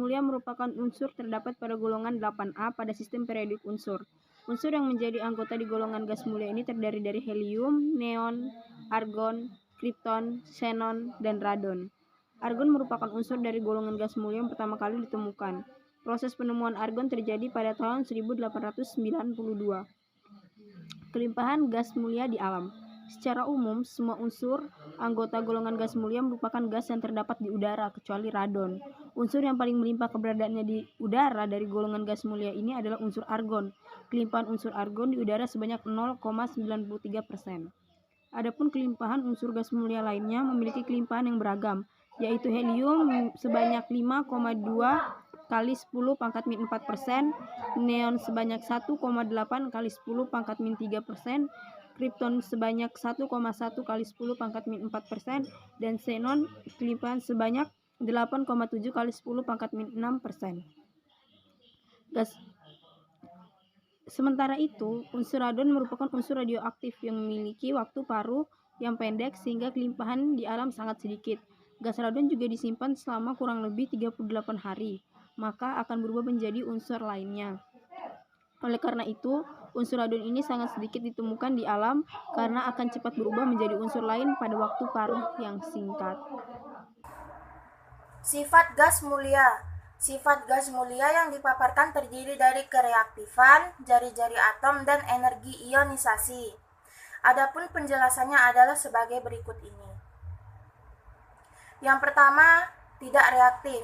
mulia merupakan unsur terdapat pada golongan 8A pada sistem periodik unsur. Unsur yang menjadi anggota di golongan gas mulia ini terdiri dari helium, neon, argon, kripton, xenon, dan radon. Argon merupakan unsur dari golongan gas mulia yang pertama kali ditemukan. Proses penemuan argon terjadi pada tahun 1892. Kelimpahan gas mulia di alam. Secara umum, semua unsur anggota golongan gas mulia merupakan gas yang terdapat di udara, kecuali radon. Unsur yang paling melimpah keberadaannya di udara dari golongan gas mulia ini adalah unsur argon. Kelimpahan unsur argon di udara sebanyak 0,93%. Adapun kelimpahan unsur gas mulia lainnya memiliki kelimpahan yang beragam, yaitu helium sebanyak 5,2 kali 10 pangkat min 4%, neon sebanyak 1,8 kali 10 pangkat min 3%, kripton sebanyak 1,1 kali 10 pangkat min 4%, dan xenon kelimpahan sebanyak 8,7 kali 10 pangkat min 6%. Sementara itu, unsur radon merupakan unsur radioaktif yang memiliki waktu paruh yang pendek sehingga kelimpahan di alam sangat sedikit. Gas radon juga disimpan selama kurang lebih 38 hari, maka akan berubah menjadi unsur lainnya. Oleh karena itu, unsur radon ini sangat sedikit ditemukan di alam karena akan cepat berubah menjadi unsur lain pada waktu paruh yang singkat. Sifat gas mulia. Sifat gas mulia yang dipaparkan terdiri dari kereaktifan, jari-jari atom, dan energi ionisasi. Adapun penjelasannya adalah sebagai berikut ini. Yang pertama, tidak reaktif.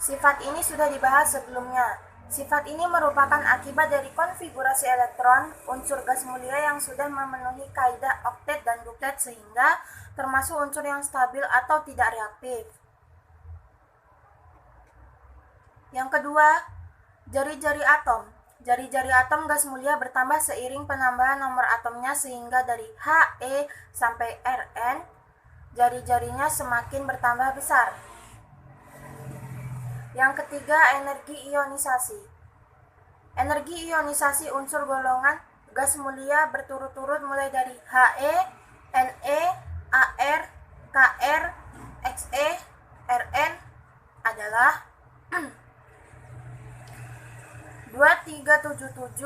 Sifat ini sudah dibahas sebelumnya. Sifat ini merupakan akibat dari konfigurasi elektron unsur gas mulia yang sudah memenuhi kaidah oktet dan duplet sehingga termasuk unsur yang stabil atau tidak reaktif. Yang kedua, jari-jari atom. Jari-jari atom gas mulia bertambah seiring penambahan nomor atomnya sehingga dari He sampai Rn, jari-jarinya semakin bertambah besar. Yang ketiga, energi ionisasi. Energi ionisasi unsur golongan gas mulia berturut-turut mulai dari He, Ne, Ar, Kr, Xe, Rn adalah 2377,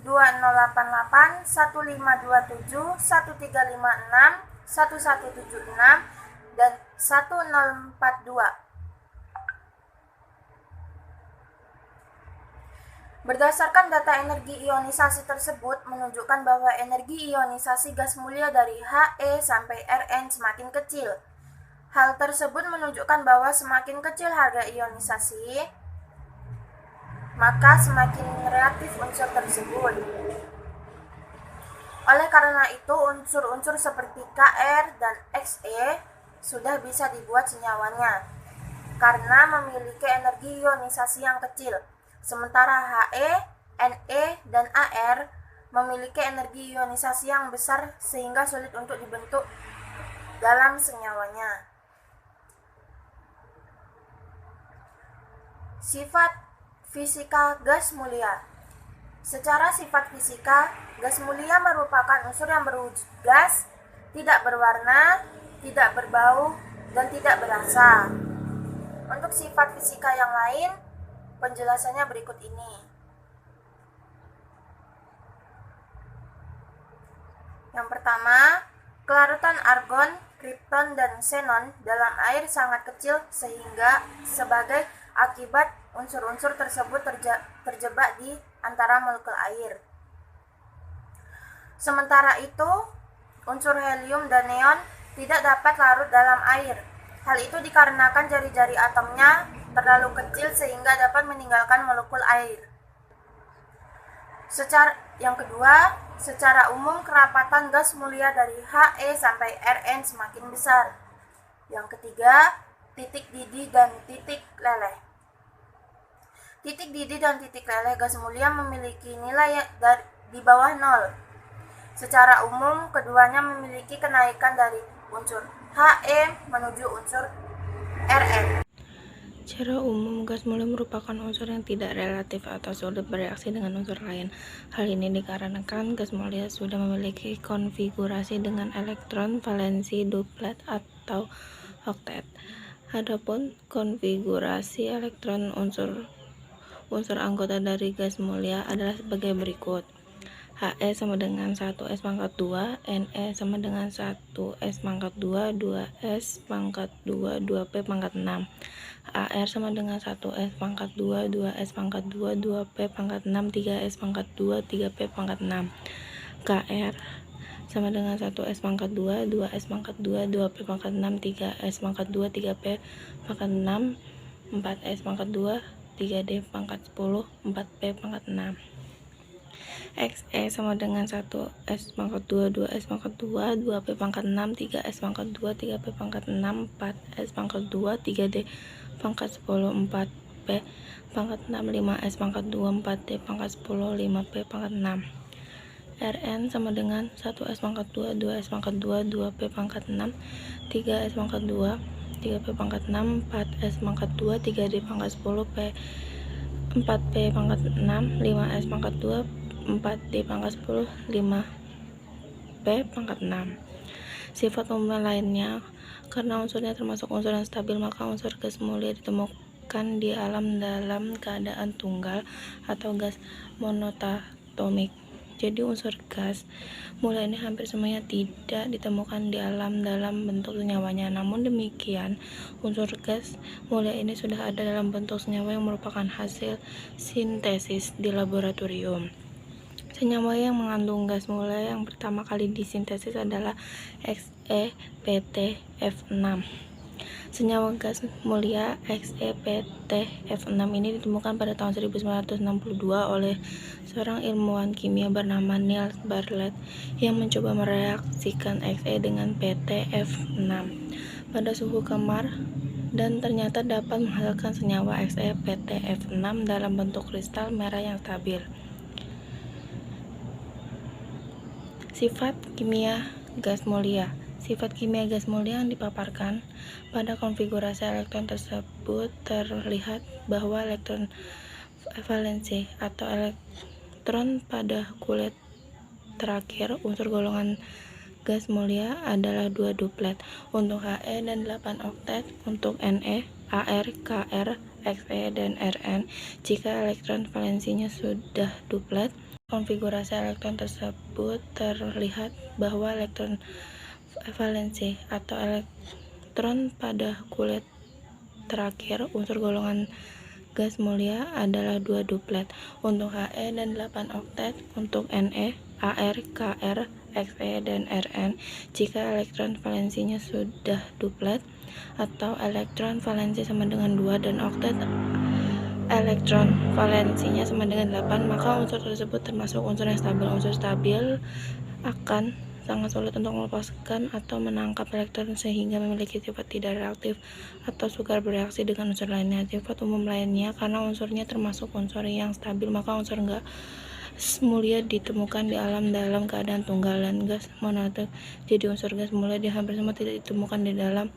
2088, 1527, 1356, 1176, dan 1042. Berdasarkan data energi ionisasi tersebut menunjukkan bahwa energi ionisasi gas mulia dari He sampai Rn semakin kecil. Hal tersebut menunjukkan bahwa semakin kecil harga ionisasi, maka semakin reaktif unsur tersebut. Oleh karena itu, unsur-unsur seperti Kr dan Xe sudah bisa dibuat senyawanya karena memiliki energi ionisasi yang kecil. Sementara He, Ne, dan Ar memiliki energi ionisasi yang besar sehingga sulit untuk dibentuk dalam senyawanya. Sifat fisika gas mulia. Secara sifat fisika, gas mulia merupakan unsur yang berwujud gas, tidak berwarna, tidak berbau, dan tidak berasa. Untuk sifat fisika yang lain, penjelasannya berikut ini. Yang pertama, kelarutan argon, kripton, dan xenon dalam air sangat kecil sehingga sebagai akibat unsur-unsur tersebut terjebak di antara molekul air. Sementara itu, unsur helium dan neon tidak dapat larut dalam air. Hal itu dikarenakan jari-jari atomnya terlalu kecil sehingga dapat meninggalkan molekul air. Yang kedua, secara umum kerapatan gas mulia dari He sampai Rn semakin besar. Yang ketiga, titik didih dan titik leleh. Titik didih dan titik leleh gas mulia memiliki nilai di bawah 0. Secara umum, keduanya memiliki kenaikan dari unsur He menuju unsur Rn. Secara umum, gas mulia merupakan unsur yang tidak relatif atau sulit bereaksi dengan unsur lain. Hal ini dikarenakan gas mulia sudah memiliki konfigurasi dengan elektron valensi duplet atau oktet. Adapun konfigurasi elektron unsur anggota dari gas mulia adalah sebagai berikut. He sama dengan 1S pangkat 2, Ne sama dengan 1S pangkat 2, 2S pangkat 2, 2P pangkat 6. Ar sama dengan 1S pangkat 2, 2S pangkat 2, 2P pangkat 6, 3S pangkat 2, 3P pangkat 6. Kr sama dengan 1S pangkat 2, 2S pangkat 2, 2P pangkat 6, 3S pangkat 2, 3P pangkat 6, 4S pangkat 2, 3D pangkat 10, 4P pangkat 6. Xe sama dengan 1S pangkat 2, 2S pangkat 2, 2P pangkat 6, 3S pangkat 2, 3P pangkat 6, 4S pangkat 2, 3D pangkat 10, 4P pangkat 6, 5S pangkat 2, 4D pangkat 10, 5P pangkat 6. Rn sama dengan 1S pangkat 2, 2S pangkat 2, 2P pangkat 6, 3S pangkat 2, 3P pangkat 6, 4S pangkat 2, 3D pangkat 10, 4P pangkat 6, 5S pangkat 2, 4D pangkat 10, 5P pangkat 6. Sifat umum lainnya, karena unsurnya termasuk unsur yang stabil, maka unsur gas mulia ditemukan di alam dalam keadaan tunggal atau gas monoatomik. Jadi unsur gas mulia ini hampir semuanya tidak ditemukan di alam dalam bentuk senyawanya. Namun demikian, unsur gas mulia ini sudah ada dalam bentuk senyawa yang merupakan hasil sintesis di laboratorium. Senyawa yang mengandung gas mulia yang pertama kali disintesis adalah XePtF6. Senyawa gas mulia XePtF6 ini ditemukan pada tahun 1962 oleh seorang ilmuwan kimia bernama Niels Bartlett yang mencoba mereaksikan Xe dengan PtF6 pada suhu kamar dan ternyata dapat menghasilkan senyawa XePtF6 dalam bentuk kristal merah yang stabil. Sifat kimia gas mulia. Sifat kimia gas mulia yang dipaparkan pada konfigurasi elektron tersebut terlihat bahwa elektron valensi atau elektron pada kulit terakhir unsur golongan gas mulia adalah 2 duplet untuk He dan 8 oktet untuk Ne, Ar, Kr, Xe, dan Rn. Jika elektron valensinya sudah duplet, konfigurasi elektron tersebut terlihat bahwa elektron valensi atau elektron pada kulit terakhir unsur golongan gas mulia adalah 2 duplet untuk He dan 8 oktet untuk Ne, Ar, Kr, Xe, dan Rn. Jika elektron valensinya sudah duplet atau elektron valensi sama dengan 2 dan oktet elektron valensinya sama dengan 8, maka unsur tersebut termasuk unsur yang stabil. Unsur stabil akan sangat sulit untuk melepaskan atau menangkap elektron sehingga memiliki sifat tidak reaktif atau sukar bereaksi dengan unsur lainnya. Sifat umum lainnya, karena unsurnya termasuk unsur yang stabil, maka unsur gas mulia ditemukan di alam dalam keadaan tunggal dan gas monoatomik. Jadi unsur gas mulia hampir semua tidak ditemukan di dalam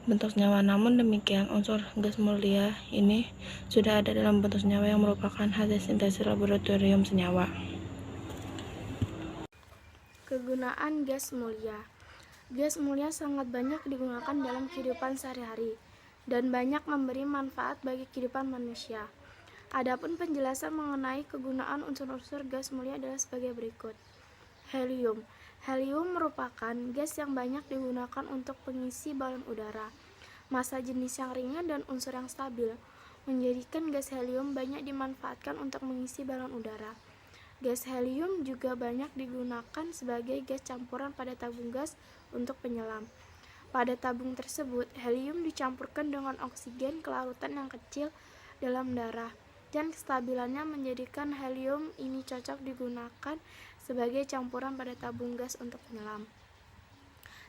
bentuk senyawa. Namun demikian, unsur gas mulia ini sudah ada dalam bentuk senyawa yang merupakan hasil sintesis laboratorium senyawa. Kegunaan gas mulia. Gas mulia sangat banyak digunakan dalam kehidupan sehari-hari dan banyak memberi manfaat bagi kehidupan manusia. Adapun penjelasan mengenai kegunaan unsur-unsur gas mulia adalah sebagai berikut. Helium. Helium merupakan gas yang banyak digunakan untuk pengisi balon udara. Massa jenis yang ringan dan unsur yang stabil menjadikan gas helium banyak dimanfaatkan untuk mengisi balon udara. Gas helium juga banyak digunakan sebagai gas campuran pada tabung gas untuk penyelam. Pada tabung tersebut, helium dicampurkan dengan oksigen kelarutan yang kecil dalam darah, dan kestabilannya menjadikan helium ini cocok digunakan sebagai campuran pada tabung gas untuk penyelam.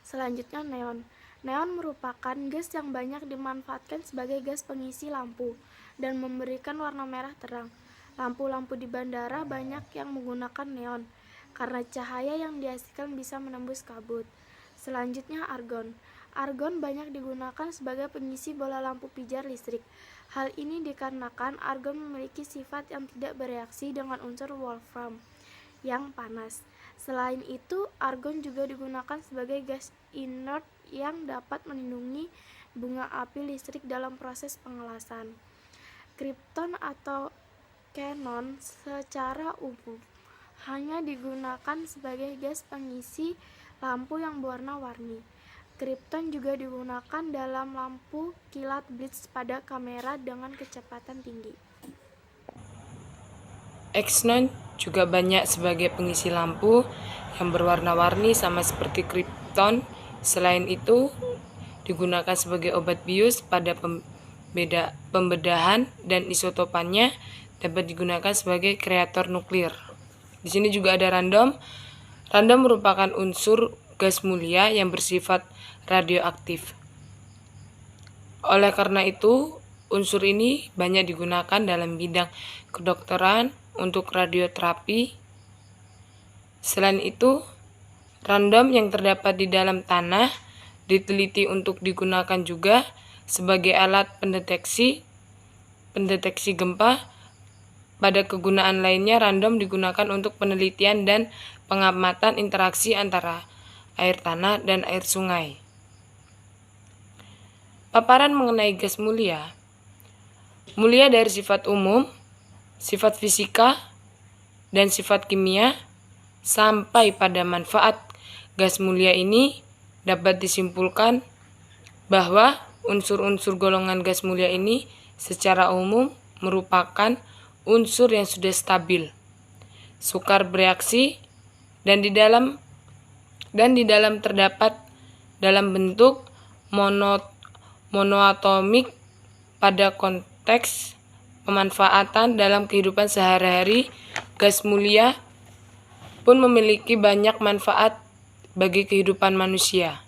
Selanjutnya, neon. Neon merupakan gas yang banyak dimanfaatkan sebagai gas pengisi lampu dan memberikan warna merah terang. Lampu-lampu di bandara banyak yang menggunakan neon karena cahaya yang dihasilkan bisa menembus kabut. Selanjutnya, argon. Argon banyak digunakan sebagai pengisi bola lampu pijar listrik. Hal ini dikarenakan argon memiliki sifat yang tidak bereaksi dengan unsur wolfram yang panas. Selain itu, argon juga digunakan sebagai gas inert yang dapat melindungi bunga api listrik dalam proses pengelasan. Kripton atau xenon secara umum hanya digunakan sebagai gas pengisi lampu yang berwarna-warni. Kripton juga digunakan dalam lampu kilat blitz pada kamera dengan kecepatan tinggi. Xenon juga banyak sebagai pengisi lampu yang berwarna-warni sama seperti kripton. Selain itu, digunakan sebagai obat bius pada pembedahan dan isotopannya dapat digunakan sebagai kreator nuklir. Di sini juga ada random. Random merupakan unsur gas mulia yang bersifat radioaktif. Oleh karena itu, unsur ini banyak digunakan dalam bidang kedokteran untuk radioterapi. Selain itu, random yang terdapat di dalam tanah diteliti untuk digunakan juga sebagai alat pendeteksi gempa. Pada kegunaan lainnya, random digunakan untuk penelitian dan pengamatan interaksi antara air tanah dan air sungai. Paparan mengenai gas mulia. Mulia dari sifat umum, sifat fisika, dan sifat kimia, sampai pada manfaat gas mulia ini dapat disimpulkan bahwa unsur-unsur golongan gas mulia ini secara umum merupakan unsur yang sudah stabil, sukar bereaksi, dan di dalam terdapat dalam bentuk monoatomik. Pada konteks pemanfaatan dalam kehidupan sehari-hari, gas mulia pun memiliki banyak manfaat bagi kehidupan manusia.